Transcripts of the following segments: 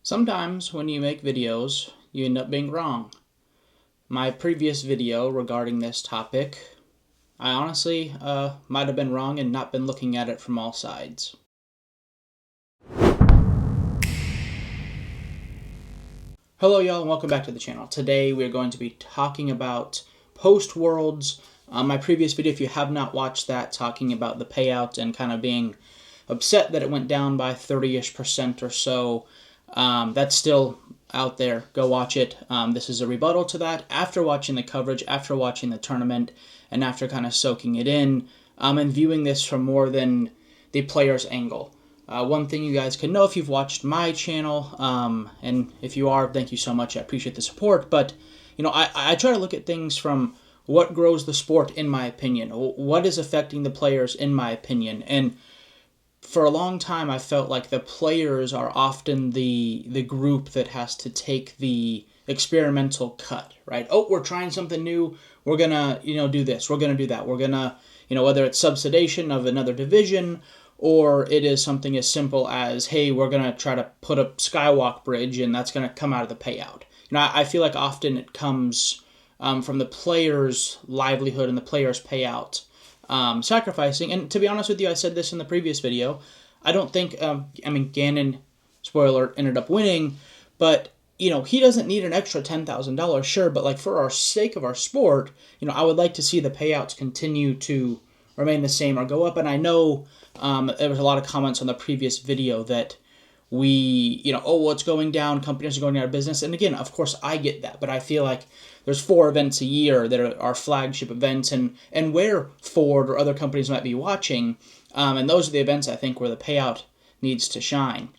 Sometimes when you make videos, you end up being wrong. My previous video regarding this topic, I honestly might have been wrong and not been looking at it from all sides. Hello y'all and welcome back to the channel. Today we're going to be talking about post-Worlds. My previous video, if you have not watched that, talking about the payout and kind of being upset that it went down by 30-ish% or so. That's still out there. Go watch it. This is a rebuttal to that. After watching the coverage, after watching the tournament, and after kind of soaking it in, and viewing this from more than the player's angle. One thing you guys can know if you've watched my channel, and if you are, thank you so much. I appreciate the support. But, you know, I try to look at things from what grows the sport, in my opinion. What is affecting the players, in my opinion. And for a long time, I felt like the players are often the group that has to take the experimental cut, right? Oh, we're trying something new. We're going to, do this. We're going to do that. We're going to, whether it's subsidization of another division or it is something as simple as, hey, we're going to try to put a skywalk bridge and that's going to come out of the payout. I feel like often it comes from the player's livelihood and the player's payout. Sacrificing, and to be honest with you, I said this in the previous video, I don't think, Gannon, spoiler, ended up winning, but, he doesn't need an extra $10,000, sure, but, like, for our sake of our sport, I would like to see the payouts continue to remain the same or go up, and I know there was a lot of comments on the previous video that we, it's going down, companies are going out of business, and again, of course, I get that, but I feel like there's 4 events a year that are our flagship events, and where Ford or other companies might be watching, and those are the events, I think, where the payout needs to shine.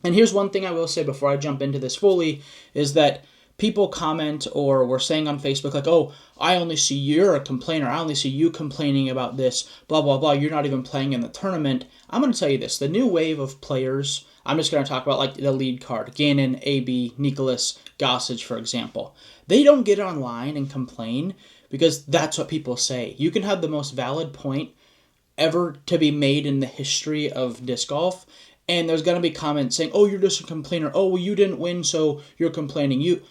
And here's one thing I will say before I jump into this fully, is that people comment or were saying on Facebook, like, oh, I only see you're a complainer, I only see you complaining about this, blah, blah, blah, you're not even playing in the tournament. I'm going to tell you this, the new wave of players, I'm just going to talk about, like, the lead card, Gannon, AB, Nicholas, Gossage, for example. They don't get online and complain because that's what people say. You can have the most valid point ever to be made in the history of disc golf, and there's going to be comments saying, oh, you're just a complainer. Oh, well, you didn't win, so you're complaining.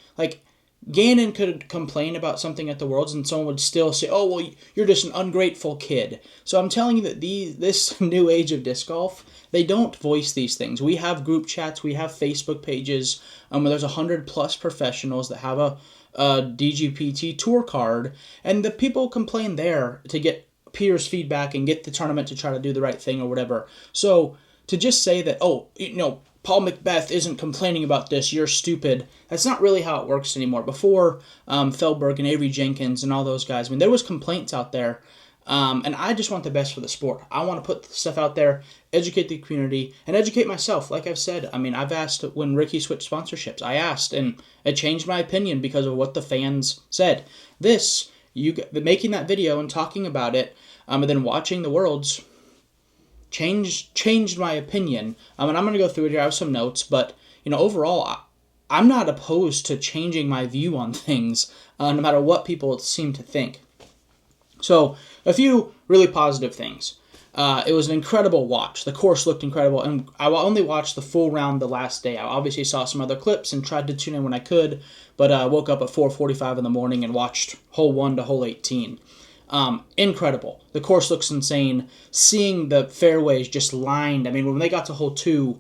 Gannon could complain about something at the Worlds, and someone would still say, oh, well, you're just an ungrateful kid. So I'm telling you that this new age of disc golf, they don't voice these things. We have group chats, we have Facebook pages, where there's 100+ professionals that have a DGPT tour card, and the people complain there to get peers' feedback and get the tournament to try to do the right thing or whatever. So to just say that, oh, Paul Macbeth isn't complaining about this, you're stupid, that's not really how it works anymore. Before Feldberg and Avery Jenkins and all those guys, there was complaints out there, and I just want the best for the sport. I want to put stuff out there, educate the community, and educate myself. Like I've said, I've asked when Ricky switched sponsorships. I asked, and it changed my opinion because of what the fans said. Making that video and talking about it, and then watching the Worlds, changed my opinion. And I'm going to go through it here. I have some notes, but overall, I'm not opposed to changing my view on things, no matter what people seem to think. So, a few really positive things. It was an incredible watch. The course looked incredible, and I only watched the full round the last day. I obviously saw some other clips and tried to tune in when I could, but I woke up at 4:45 in the morning and watched hole 1 to hole 18. Incredible. The course looks insane. Seeing the fairways just lined. When they got to hole 2,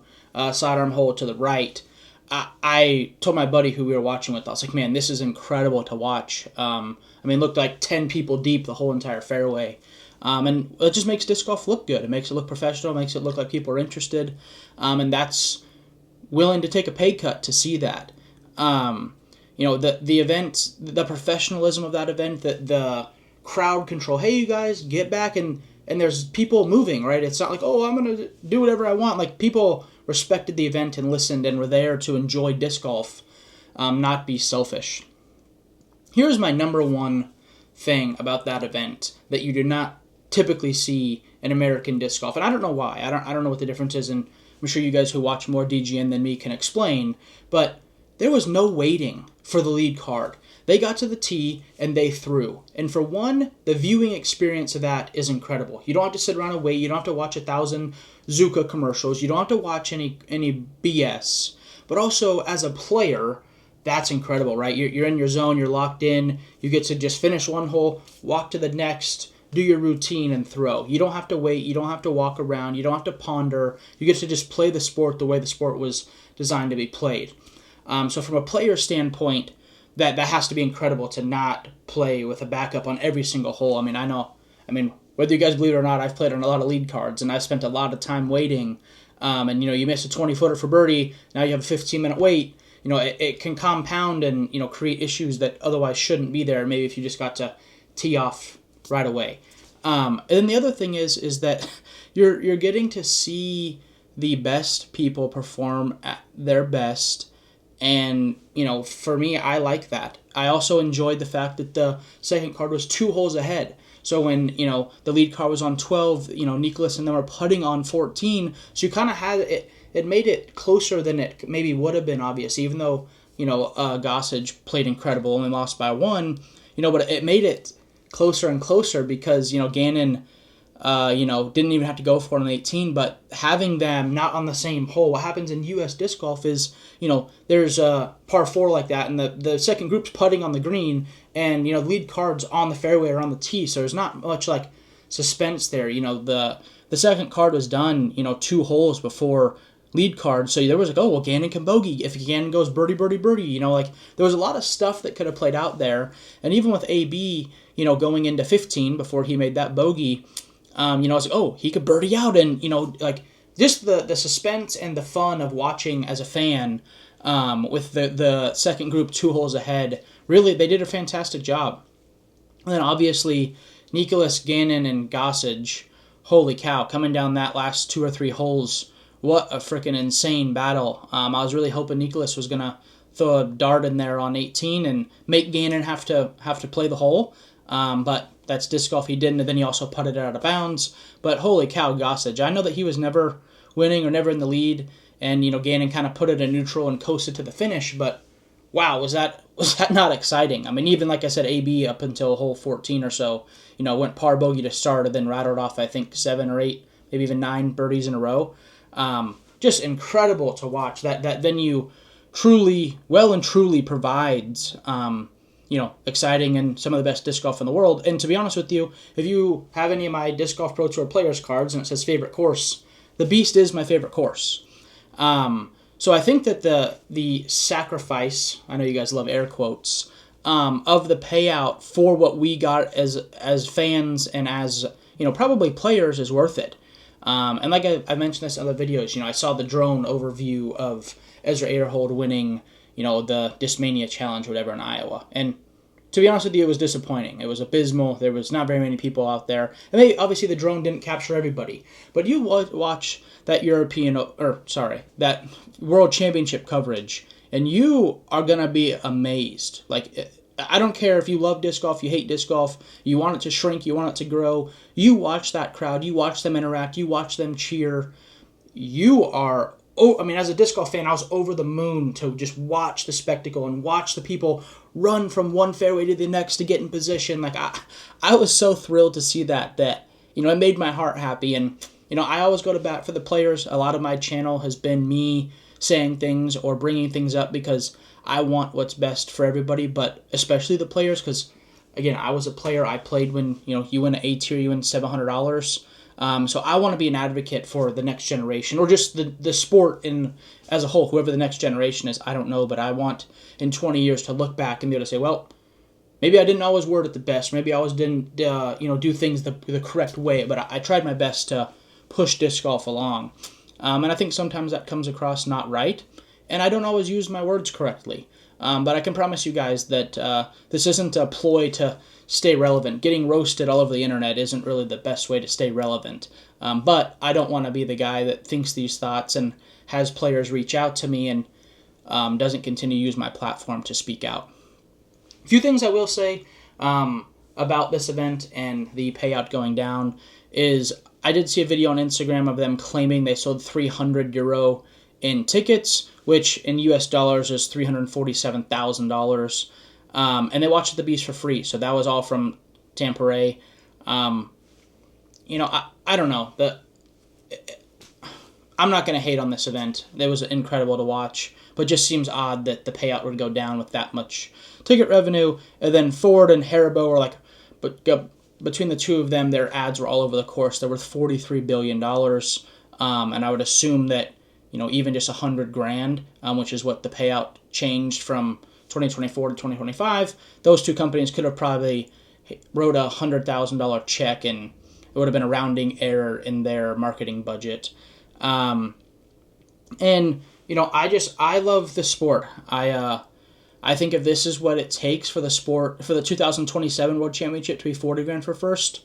sidearm hole to the right, I told my buddy who we were watching with, I was like, man, this is incredible to watch. It looked like 10 people deep, the whole entire fairway. And it just makes disc golf look good. It makes it look professional. It makes it look like people are interested. And that's willing to take a pay cut to see that. The event, the professionalism of that event, the crowd control. Hey, you guys, get back, and there's people moving, right? It's not like, oh, I'm going to do whatever I want. Like, people respected the event and listened and were there to enjoy disc golf, not be selfish. Here's my number one thing about that event that you do not typically see in American disc golf, and I don't know why. I don't know what the difference is, and I'm sure you guys who watch more DGN than me can explain, but there was no waiting for the lead card. They got to the tee and they threw. And for one, the viewing experience of that is incredible. You don't have to sit around and wait. You don't have to watch 1,000 Zuka commercials. You don't have to watch any BS. but also as a player, that's incredible, right? You're in your zone, you're locked in, you get to just finish one hole, walk to the next, do your routine, and throw. You don't have to wait, you don't have to walk around, you don't have to ponder. You get to just play the sport the way the sport was designed to be played. So from a player standpoint, that has to be incredible to not play with a backup on every single hole. I mean, whether you guys believe it or not, I've played on a lot of lead cards, and I've spent a lot of time waiting. And, you miss a 20-footer for birdie, now you have a 15-minute wait. It can compound and, create issues that otherwise shouldn't be there, maybe if you just got to tee off right away. And then the other thing is that you're getting to see the best people perform at their best. And, for me, I like that. I also enjoyed the fact that the second card was 2 holes ahead. So when, the lead card was on 12, Nicholas and them were putting on 14. So you kind of had it. It made it closer than it maybe would have been, obvious, even though, Gossage played incredible, only lost by 1, but it made it closer and closer because, Gannon, didn't even have to go for it on 18, but having them not on the same hole, what happens in U.S. disc golf is, there's a par 4 like that, and the second group's putting on the green, and, lead card's on the fairway or on the tee, so there's not much, suspense there. The second card was done, 2 holes before lead card, so there was Gannon can bogey. If Gannon goes birdie, birdie, birdie, there was a lot of stuff that could have played out there, and even with AB, going into 15 before he made that bogey, I was he could birdie out, and, just the suspense and the fun of watching as a fan, with the second group 2 holes ahead, really, they did a fantastic job. And then, obviously, Nicholas, Gannon, and Gossage, holy cow, coming down that last 2 or 3 holes, what a freaking insane battle. I was really hoping Nicholas was going to throw a dart in there on 18 and make Gannon have to play the hole, but that's disc golf. He didn't, and then he also putted it out of bounds. But holy cow, Gossage. I know that he was never winning or never in the lead, and, Gannon kind of put it in neutral and coasted to the finish, but wow, was that not exciting? I mean, even like I said, AB up until hole 14 or so, went par bogey to start and then rattled off, I think, 7 or 8, maybe even 9 birdies in a row. Just incredible to watch. That venue truly provides, exciting and some of the best disc golf in the world. And to be honest with you, if you have any of my Disc Golf Pro Tour players cards and it says favorite course, the Beast is my favorite course. So I think that the sacrifice, I know you guys love air quotes, of the payout for what we got as fans and as, probably players is worth it. And like I mentioned this in other videos, I saw the drone overview of Ezra Aderhold winning, the Discmania Challenge or whatever in Iowa. And to be honest with you, it was disappointing. It was abysmal. There was not very many people out there. And obviously the drone didn't capture everybody. But you watch that that World Championship coverage, and you are going to be amazed. I don't care if you love disc golf, you hate disc golf, you want it to shrink, you want it to grow. You watch that crowd, you watch them interact, you watch them cheer. You are, as a disc golf fan, I was over the moon to just watch the spectacle and watch the people run from one fairway to the next to get in position. I was so thrilled to see that it made my heart happy. And, I always go to bat for the players. A lot of my channel has been me saying things or bringing things up because I want what's best for everybody, but especially the players, because, again, I was a player. I played when, you win an A tier, you win $700. So I want to be an advocate for the next generation, or just the sport as a whole, whoever the next generation is, I don't know, but I want in 20 years to look back and be able to say, well, maybe I didn't always word it the best, maybe I always didn't, do things the correct way, but I tried my best to push disc golf along. And I think sometimes that comes across not right, and I don't always use my words correctly. But I can promise you guys that this isn't a ploy to stay relevant. Getting roasted all over the internet isn't really the best way to stay relevant. But I don't want to be the guy that thinks these thoughts and has players reach out to me and doesn't continue to use my platform to speak out. A few things I will say about this event and the payout going down is I did see a video on Instagram of them claiming they sold €300 in tickets, which in US dollars is $347,000. And they watched the Beast for free, so that was all from Tampere. I don't know. I'm not going to hate on this event. It was incredible to watch, but just seems odd that the payout would go down with that much ticket revenue. And then Ford and Haribo are like, but between the two of them, their ads were all over the course. They're worth $43 billion. And I would assume that, even just $100,000, which is what the payout changed from 2024 to 2025, those two companies could have probably wrote a $100,000 check, and it would have been a rounding error in their marketing budget. I love the sport. I think if this is what it takes for the sport, for the 2027 World Championship to be $40,000 for first,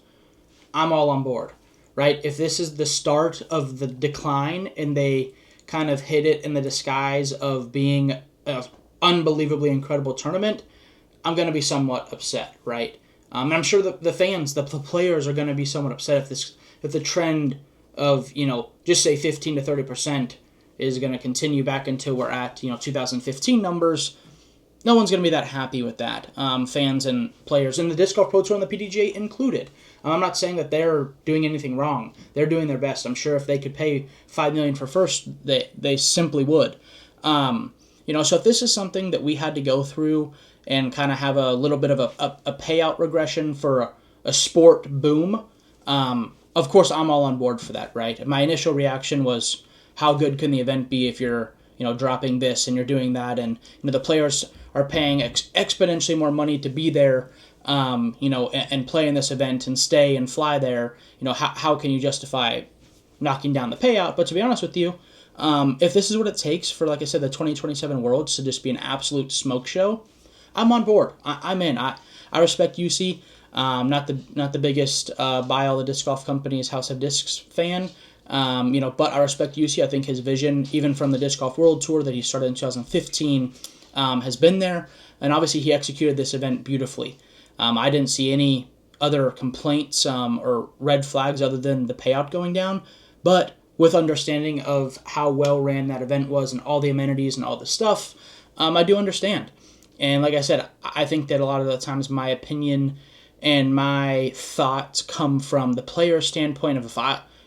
I'm all on board, right? If this is the start of the decline and they kind of hit it in the disguise of being an unbelievably incredible tournament, I'm going to be somewhat upset, right? And I'm sure the fans, the players are going to be somewhat upset if the trend of, just say 15 to 30% is going to continue back until we're at, 2015 numbers. No one's going to be that happy with that, fans and players, and the Disc Golf Pro Tour and the PDGA included. I'm not saying that they're doing anything wrong. They're doing their best. I'm sure if they could pay $5 million for first, they simply would. So if this is something that we had to go through and kind of have a little bit of a payout regression for a sport boom, of course I'm all on board for that, right? My initial reaction was, how good can the event be if you're dropping this and you're doing that, and the players are paying exponentially more money to be there, and play in this event and stay and fly there. How can you justify knocking down the payout? But to be honest with you, if this is what it takes for, like I said, the 2027 Worlds to just be an absolute smoke show, I'm on board. I'm in. I respect UC. Not the biggest buy all the disc golf companies House of Discs fan. But I respect UC. I think his vision, even from the Disc Golf World Tour that he started in 2015, has been there. And obviously he executed this event beautifully. I didn't see any other complaints or red flags other than the payout going down. But with understanding of how well ran that event was and all the amenities and all the stuff, I do understand. And like I said, I think that a lot of the times my opinion and my thoughts come from the player standpoint of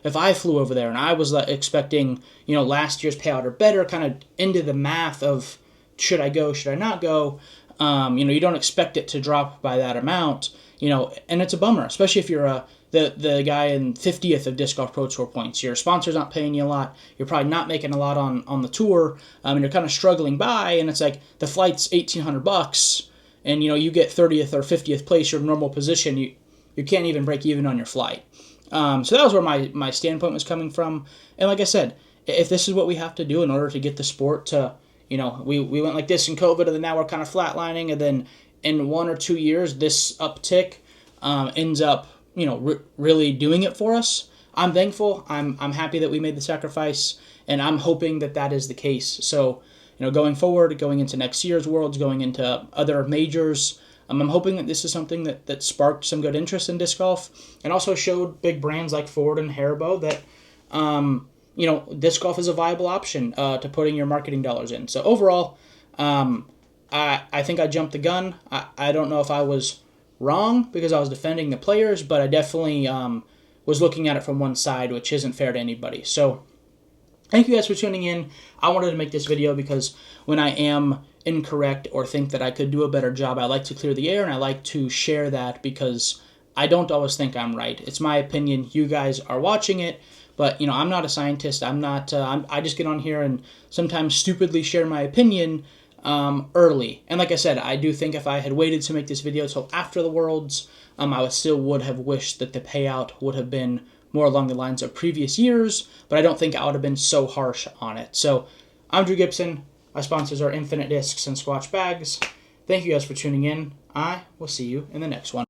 if I flew over there and I was expecting, last year's payout or better, kind of into the math of should I go, should I not go, you don't expect it to drop by that amount, and it's a bummer, especially if you're the guy in 50th of Disc Golf Pro Tour points. Your sponsor's not paying you a lot. You're probably not making a lot on the tour, and you're kind of struggling by, and it's like the flight's $1,800, and, you get 30th or 50th place, your normal position, you can't even break even on your flight. So that was where my standpoint was coming from. And like I said, if this is what we have to do in order to get the sport to, we went like this in COVID, and then now we're kind of flatlining, and then in 1 or 2 years, this uptick ends up, really doing it for us. I'm thankful. I'm happy that we made the sacrifice, and I'm hoping that is the case. So, going forward, going into next year's Worlds, going into other majors, I'm hoping that this is something that sparked some good interest in disc golf, and also showed big brands like Ford and Haribo that, disc golf is a viable option to putting your marketing dollars in. So overall, I think I jumped the gun. I don't know if I was wrong because I was defending the players, but I definitely was looking at it from one side, which isn't fair to anybody. So thank you guys for tuning in. I wanted to make this video because when I am incorrect or think that I could do a better job, I like to clear the air, and I like to share that because I don't always think I'm right. It's my opinion. You guys are watching it, but I'm not a scientist. I'm not. I just get on here and sometimes stupidly share my opinion early. And like I said, I do think if I had waited to make this video till after the Worlds, I would have wished that the payout would have been more along the lines of previous years, but I don't think I would have been so harsh on it. So I'm Drew Gibson. My sponsors are Infinite Discs and Squatch Bags. Thank you guys for tuning in. I will see you in the next one.